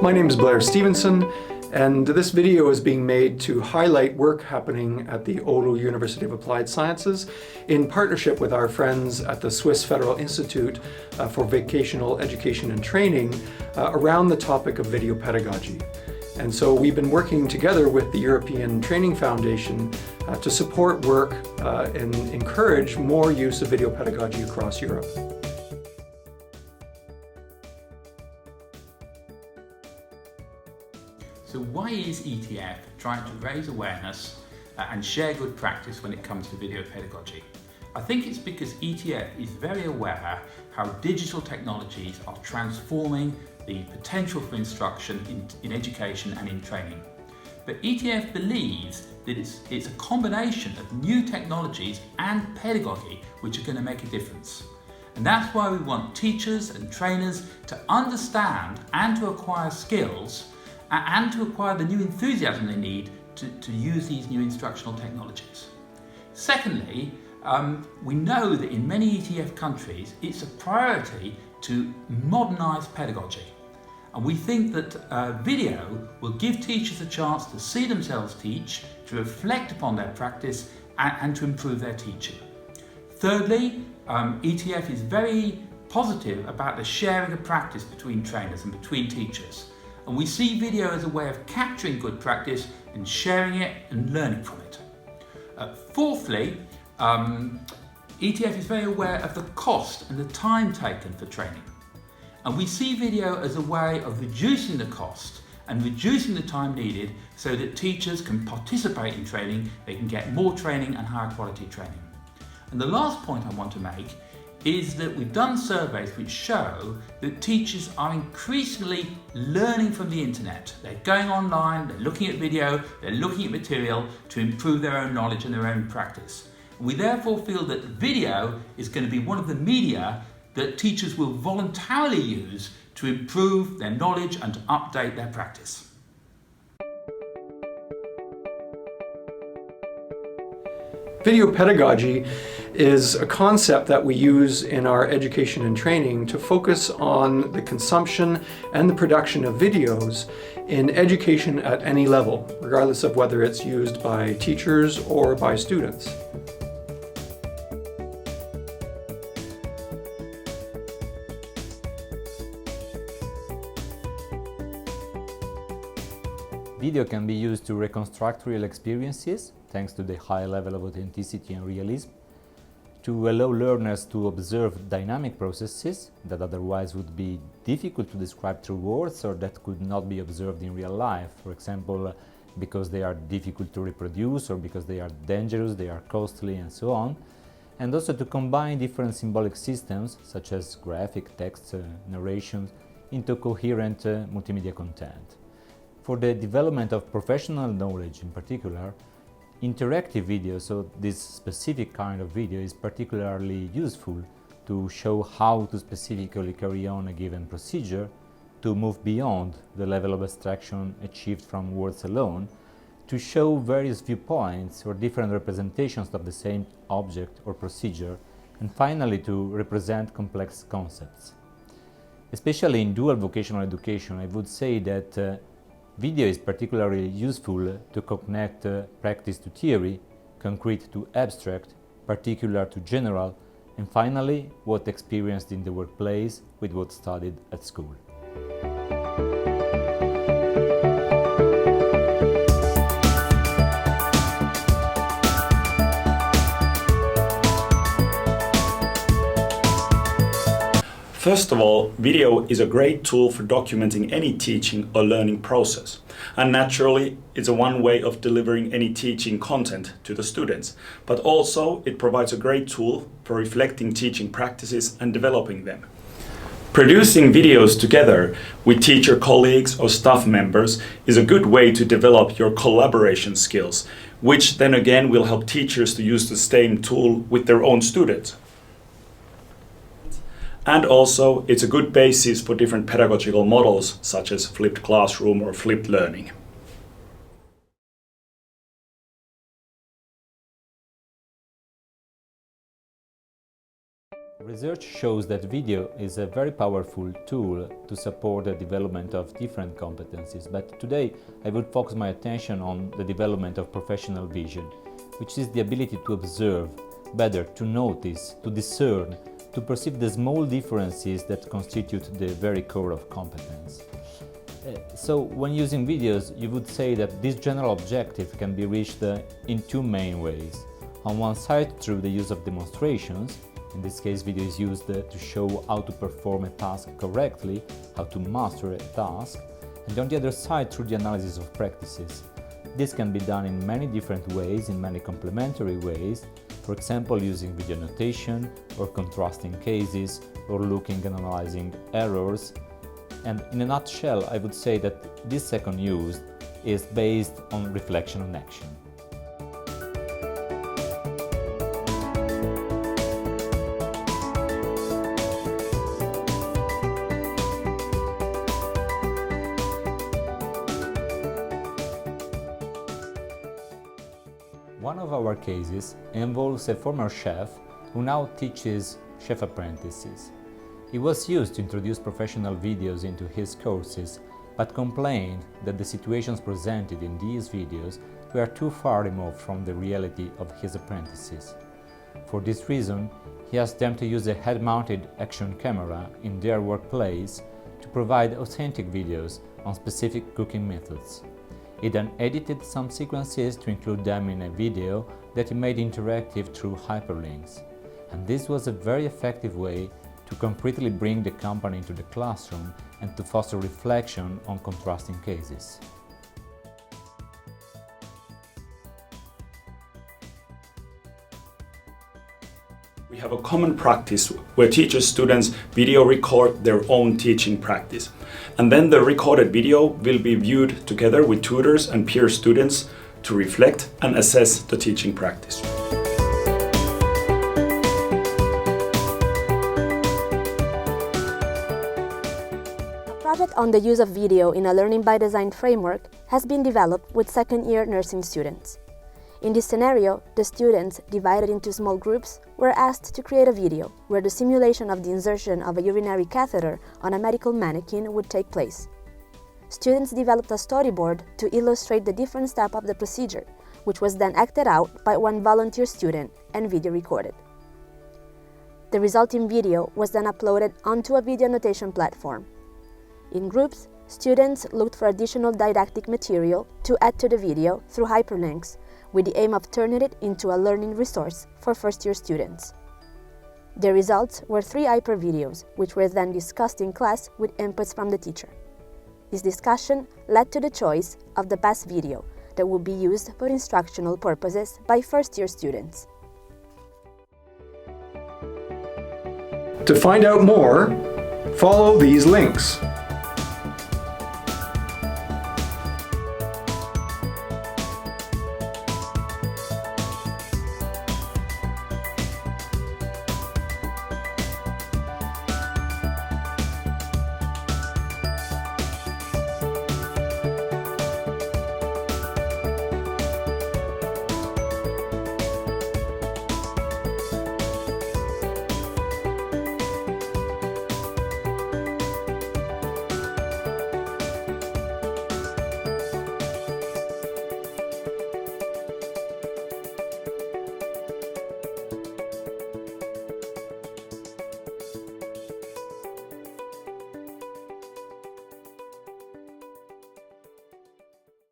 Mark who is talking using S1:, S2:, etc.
S1: My name is Blair Stevenson, and this video is being made to highlight work happening at the Oulu University of Applied Sciences in partnership with our friends at the Swiss Federal Institute for Vocational Education and Training around the topic of video pedagogy. And so we've been working together with the European Training Foundation to support work and encourage more use of video pedagogy across Europe.
S2: So why is ETF trying to raise awareness and share good practice when it comes to video pedagogy? I think it's because ETF is very aware how digital technologies are transforming the potential for instruction in education and in training. But ETF believes that it's a combination of new technologies and pedagogy which are going to make a difference. And that's why we want teachers and trainers to understand and to acquire skills and to acquire the new enthusiasm they need to use these new instructional technologies. Secondly, we know that in many ETF countries it's a priority to modernise pedagogy. And we think that video will give teachers a chance to see themselves teach, to reflect upon their practice and to improve their teaching. Thirdly, ETF is very positive about the sharing of practice between trainers and between teachers. And we see video as a way of capturing good practice and sharing it and learning from it. Fourthly, ETF is very aware of the cost and the time taken for training. And we see video as a way of reducing the cost and reducing the time needed so that teachers can participate in training, they can get more training and higher quality training. And the last point I want to make is that we've done surveys which show that teachers are increasingly learning from the internet. They're going online, they're looking at video, they're looking at material to improve their own knowledge and their own practice. We therefore feel that video is going to be one of the media that teachers will voluntarily use to improve their knowledge and to update their practice.
S1: Video pedagogy is a concept that we use in our education and training to focus on the consumption and the production of videos in education at any level, regardless of whether it's used by teachers or by students.
S3: Video can be used to reconstruct real experiences, thanks to the high level of authenticity and realism, to allow learners to observe dynamic processes that otherwise would be difficult to describe through words or that could not be observed in real life, for example, because they are difficult to reproduce or because they are dangerous, they are costly and so on, and also to combine different symbolic systems such as graphic, text, narrations into coherent multimedia content. For the development of professional knowledge in particular, interactive video, so this specific kind of video, is particularly useful to show how to specifically carry on a given procedure, to move beyond the level of abstraction achieved from words alone, to show various viewpoints or different representations of the same object or procedure, and finally to represent complex concepts. Especially in dual vocational education, I would say that video is particularly useful to connect practice to theory, concrete to abstract, particular to general, and finally, what experienced in the workplace with what studied at school.
S4: First of all, video is a great tool for documenting any teaching or learning process. And naturally, it's one way of delivering any teaching content to the students. But also, it provides a great tool for reflecting teaching practices and developing them. Producing videos together with teacher colleagues or staff members is a good way to develop your collaboration skills, which then again will help teachers to use the same tool with their own students. And also, it's a good basis for different pedagogical models, such as flipped classroom or flipped learning.
S3: Research shows that video is a very powerful tool to support the development of different competencies, but today I would focus my attention on the development of professional vision, which is the ability to observe better, to notice, to discern, to perceive the small differences that constitute the very core of competence. So when using videos, you would say that this general objective can be reached in two main ways. On one side, through the use of demonstrations. In this case, video is used to show how to perform a task correctly, how to master a task, and on the other side, through the analysis of practices. This can be done in many different ways, in many complementary ways, for example, using video notation, or contrasting cases, or looking and analyzing errors. And in a nutshell, I would say that this second use is based on reflection on action. One of our cases involves a former chef who now teaches chef apprentices. He was used to introduce professional videos into his courses, but complained that the situations presented in these videos were too far removed from the reality of his apprentices. For this reason, he asked them to use a head-mounted action camera in their workplace to provide authentic videos on specific cooking methods. He then edited some sequences to include them in a video that he made interactive through hyperlinks. And this was a very effective way to concretely bring the company into the classroom and to foster reflection on contrasting cases.
S4: We have a common practice where teachers' students video record their own teaching practice. And then the recorded video will be viewed together with tutors and peer students to reflect and assess the teaching practice.
S5: A project on the use of video in a Learning by Design framework has been developed with second-year nursing students. In this scenario, the students, divided into small groups, were asked to create a video where the simulation of the insertion of a urinary catheter on a medical mannequin would take place. Students developed a storyboard to illustrate the different steps of the procedure, which was then acted out by one volunteer student and video recorded. The resulting video was then uploaded onto a video notation platform. In groups, students looked for additional didactic material to add to the video through hyperlinks, with the aim of turning it into a learning resource for first-year students. The results were 3 hyper videos, which were then discussed in class with inputs from the teacher. This discussion led to the choice of the best video that would be used for instructional purposes by first-year students.
S1: To find out more, follow these links.